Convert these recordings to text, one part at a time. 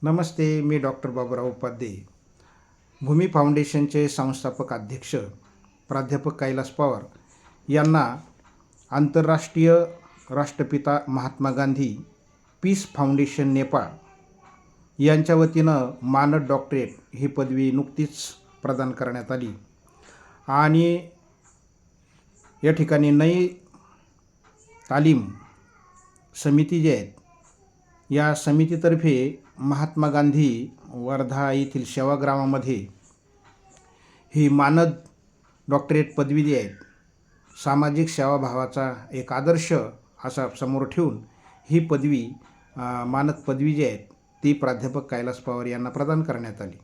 नमस्ते. मी doctor Baburao Upadhye, भूमी फाउंडेशनचे संस्थापक अध्यक्ष प्राध्यापक कैलास पवार यांना आंतरराष्ट्रीय राष्ट्रपिता महात्मा गांधी पीस फाउंडेशन नेपाळ यांच्या वतीनं मानद डॉक्टरेट ही पदवी नुकतीच प्रदान करण्यात आली आणि या ठिकाणी नई तालीम समिती जे आहेत या समितीतर्फे महात्मा गांधी वर्धा येथील सेवाग्रामामध्ये ही मानद डॉक्टरेट पदवी जी आहे सामाजिक सेवाभावाचा एक आदर्श असा समोर ठेवून ही पदवी मानद पदवी जी आहे ती प्राध्यापक कैलास पवार यांना प्रदान करण्यात आली.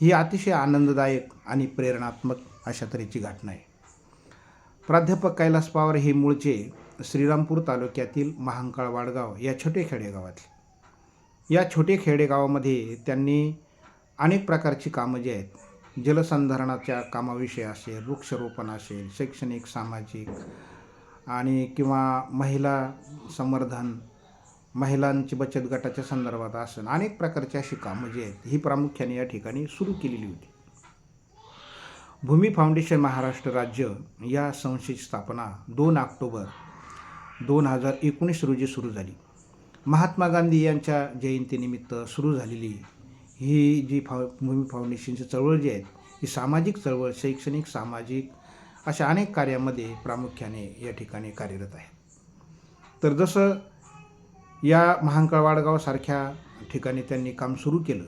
ही अतिशय आनंददायक आणि प्रेरणात्मक अशा तऱ्हेची घटना आहे. प्राध्यापक कैलास पवार हे मूळचे श्रीरामपूर तालुक्यातील महांकाळ वाडगाव या छोटे खेडेगावातले. या छोटे खेडेगावामध्ये त्यांनी अनेक प्रकारची कामं जी आहेत जलसंधारणाच्या कामाविषयी असेल, वृक्षारोपण असेल, शैक्षणिक, सामाजिक आणि किंवा महिला संवर्धन, महिलांची बचत गटाच्या संदर्भात असेल अनेक प्रकारची अशी कामं जी आहेत ही प्रामुख्याने या ठिकाणी सुरू केलेली होती. भूमी फाउंडेशन महाराष्ट्र राज्य या संस्थेची स्थापना 2 ऑक्टोबर 2019 रोजी सुरू झाली. महात्मा गांधी यांच्या जयंतीनिमित्त सुरू झालेली ही जी भूमी फाउंडेशनची चळवळ जी आहे ही सामाजिक चळवळ, शैक्षणिक, सामाजिक अशा अनेक कार्यामध्ये प्रामुख्याने या ठिकाणी कार्यरत आहे. तर जसं या महांकाळ वाडगावसारख्या ठिकाणी त्यांनी काम सुरू केलं,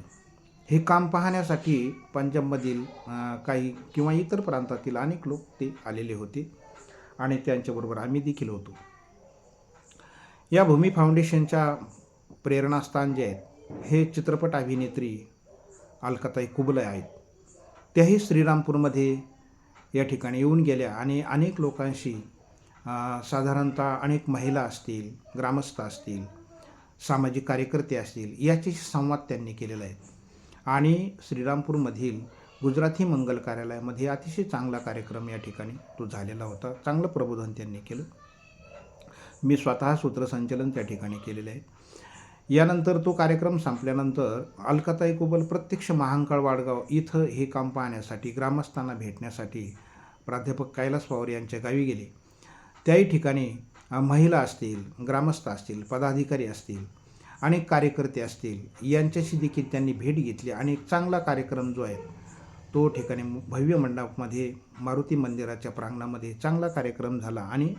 हे काम पाहण्यासाठी पंजाबमधील काही किंवा इतर प्रांतातील अनेक लोक ते आलेले होते आणि त्यांच्याबरोबर आम्ही देखील होतो. या भूमी फाउंडेशनच्या प्रेरणास्थान जे आहेत हे चित्रपट अभिनेत्री अलकाताई कुबले आहेत. त्याही श्रीरामपूरमध्ये या ठिकाणी येऊन गेल्या आणि अनेक लोकांशी साधारणतः अनेक महिला असतील, ग्रामस्थ असतील, सामाजिक कार्यकर्ते असतील याच्याशी संवाद त्यांनी केलेला आहे आणि श्रीरामपूरमधील गुजराती मंगल कार्यालयामध्ये अतिशय चांगला कार्यक्रम या ठिकाणी तो झालेला होता. चांगलं प्रबोधन त्यांनी केलं. मी स्वतः सूत्रसंचलन त्या ठिकाणी केलेलं आहे. यानंतर तो कार्यक्रम संपल्यानंतर अलकाताई कुबल प्रत्यक्ष महांकाळ वाडगाव इथं हे काम पाहण्यासाठी, ग्रामस्थांना भेटण्यासाठी प्राध्यापक कैलास पवार यांच्या गावी गेले. त्याही ठिकाणी महिला असतील, ग्रामस्थ असतील, पदाधिकारी असतील, अनेक कार्यकर्ते असतील यांच्याशी देखील त्यांनी भेट घेतली आणि एक चांगला कार्यक्रम जो आहे तो ठिकाणी भव्य मंडपामध्ये मारुती मंदिराच्या प्रांगणामध्ये चांगला कार्यक्रम झाला आणि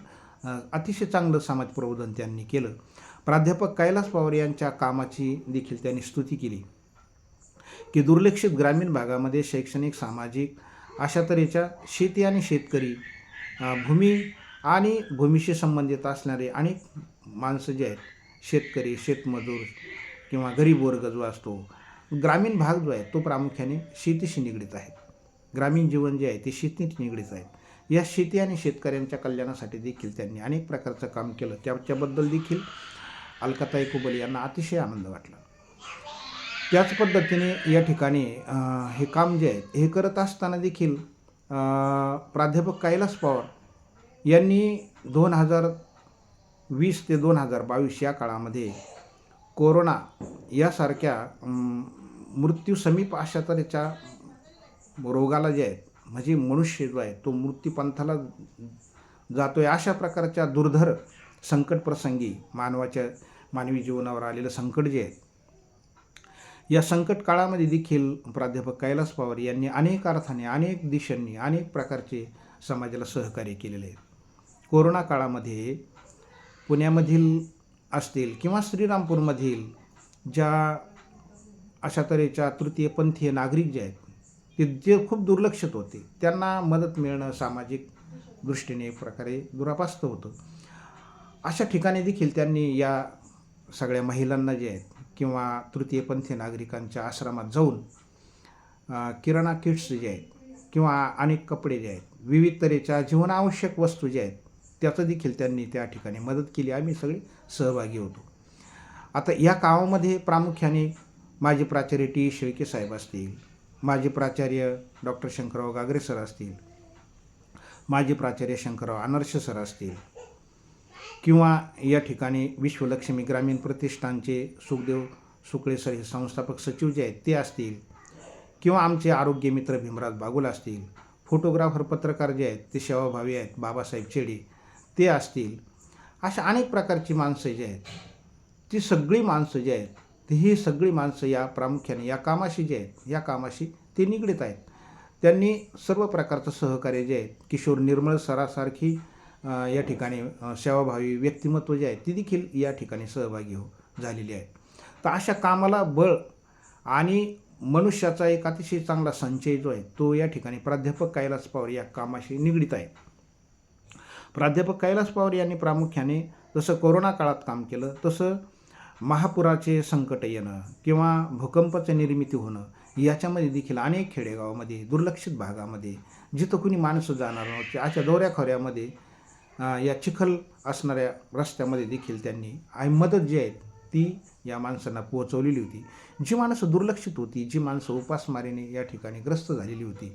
अतिशय चांगलं समाज प्रबोधन त्यांनी केलं. प्राध्यापक कैलास पवार यांच्या कामाची देखील त्यांनी स्तुती केली की दुर्लक्षित ग्रामीण भागामध्ये शैक्षणिक, सामाजिक अशा तऱ्हेच्या शेती आणि शेतकरी, भूमी आणि भूमीशी संबंधित असणारे अनेक माणसं जे आहेत, शेतकरी, शेतमजूर किंवा गरीब वर्ग जो असतो, ग्रामीण भाग जो आहे तो प्रामुख्याने शेतीशी निगडीत आहे. ग्रामीण जीवन जे आहे ते शेतीशी निगडीत आहे. या शेती आणि शेतकऱ्यांच्या कल्याणासाठी देखील त्यांनी अनेक प्रकारचं काम केलं. त्याच्याबद्दल देखील अलकाताई कुबल यांना अतिशय आनंद वाटला. त्याच पद्धतीने या ठिकाणी हे काम जे आहे हे करत असताना देखील प्राध्यापक कैलास पवार यांनी 2020 ते 2022 या काळामध्ये कोरोना यासारख्या मृत्यू समीप अशा तऱ्हेच्या रोगाला जे आहे म्हणजे मनुष्य जो आहे तो मृत्यूपंथाला जातो आहे अशा प्रकारच्या दुर्धर संकट प्रसंगी मानवी जीवनावर आलेलं संकट जे आहे या संकट काळामध्ये देखील प्राध्यापक कैलास पवार यांनी अनेक अर्थाने, अनेक दिशांनी, अनेक प्रकारचे समाजाला सहकार्य केलेले आहे. कोरोना काळामध्ये पुण्यामधील असतील किंवा श्रीरामपूरमधील ज्या अशा तऱ्हेच्या तृतीयपंथीय नागरिक जे आहेत ते जे खूप दुर्लक्षित होते त्यांना मदत मिळणं सामाजिक दृष्टीने एक प्रकारे दुरापास्त होतं. अशा ठिकाणी देखील त्यांनी या सगळ्या महिलांना जे आहेत किंवा तृतीयपंथीय नागरिकांच्या आश्रमात जाऊन किराणा किट्स जे आहेत किंवा अनेक कपडे जे आहेत, विविध तऱ्हेच्या जीवनावश्यक वस्तू ज्या आहेत त्याचं देखील त्यांनी त्या ठिकाणी मदत केली. आम्ही सगळे सहभागी होतो. आता या कामामध्ये प्रामुख्याने माजी प्राचार्य टी शेळके साहेब असतील, माजी प्राचार्य डॉक्टर शंकरराव गागरे सर असतील, माजी प्राचार्य शंकरराव अनर्श सर असतील किंवा या ठिकाणी विश्वलक्ष्मी ग्रामीण प्रतिष्ठानचे सुखदेव सुकळे सर हे संस्थापक सचिव जे आहेत ते असतील, किंवा आमचे आरोग्य मित्र भीमराज बागुल असतील, फोटोग्राफर पत्रकार जे आहेत ते सेवाभावी आहेत बाबासाहेब चेडे ते असतील, अशा अनेक प्रकारची माणसं जी आहेत ती सगळी माणसं जी आहेत ही सगळी माणसं या प्रामुख्याने या कामाशी जे आहेत या कामाशी ते निगडीत आहेत. त्यांनी सर्व प्रकारचं सहकार्य जे आहे किशोर निर्मळ सरासारखी या ठिकाणी सेवाभावी व्यक्तिमत्व जे आहे ती देखील या ठिकाणी सहभागी झालेली आहेत. तर अशा कामाला बळ आणि मनुष्याचा एक अतिशय चांगला संचय जो आहे तो या ठिकाणी प्राध्यापक कैलास पवार या कामाशी निगडीत आहे. प्राध्यापक कैलास पवार यांनी प्रामुख्याने जसं कोरोना काळात काम केलं, तसं महापुराचे संकट येणं किंवा भूकंपाची निर्मिती होणं याच्यामध्ये देखील अनेक खेडेगावामध्ये दुर्लक्षित भागामध्ये जिथं कुणी माणसं जाणार नव्हते अशा दौऱ्याखोऱ्यामध्ये या चिखल असणाऱ्या रस्त्यामध्ये देखील त्यांनी मदत जी आहे ती या माणसांना पोहोचवलेली होती. जी माणसं दुर्लक्षित होती, जी माणसं उपासमारीने या ठिकाणी ग्रस्त झालेली होती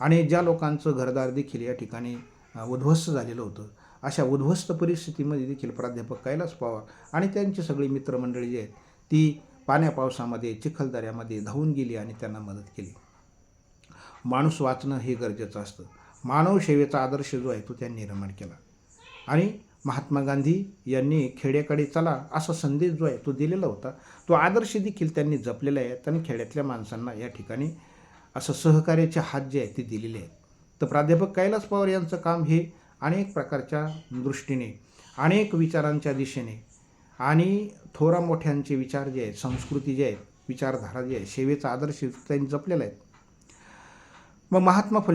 आणि ज्या लोकांचं घरदार देखील या ठिकाणी उद्ध्वस्त झालेलं होतं, अशा उद्ध्वस्त परिस्थितीमध्ये देखील प्राध्यापक कैलास पवार आणि त्यांची सगळी मित्रमंडळी जी आहेत ती पाण्या पावसामध्ये चिखलदऱ्यामध्ये धावून गेली आणि त्यांना मदत केली. माणूस वाचणं हे गरजेचं असतं. मानवसेवेचा आदर्श जो आहे तो त्यांनी निर्माण केला आणि महात्मा गांधी यांनी खेड्याकडे चला असा संदेश जो आहे तो दिलेला होता. तो आदर्श देखील त्यांनी जपलेला आहे आणि खेड्यातल्या माणसांना या ठिकाणी असं सहकार्याचे हात जे आहेत ते दिलेले आहेत. तर प्राध्यापक कैलास पवार यांचं काम हे अनेक प्रकारच्या दृष्टीने, अनेक विचारांच्या दिशेने आणि थोरा मोठ्यांचे विचार जे आहेत, संस्कृती जे आहेत, विचारधारा जी आहे, सेवेचा आदर्श त्यांनी जपलेला आहे. मग महात्मा फुले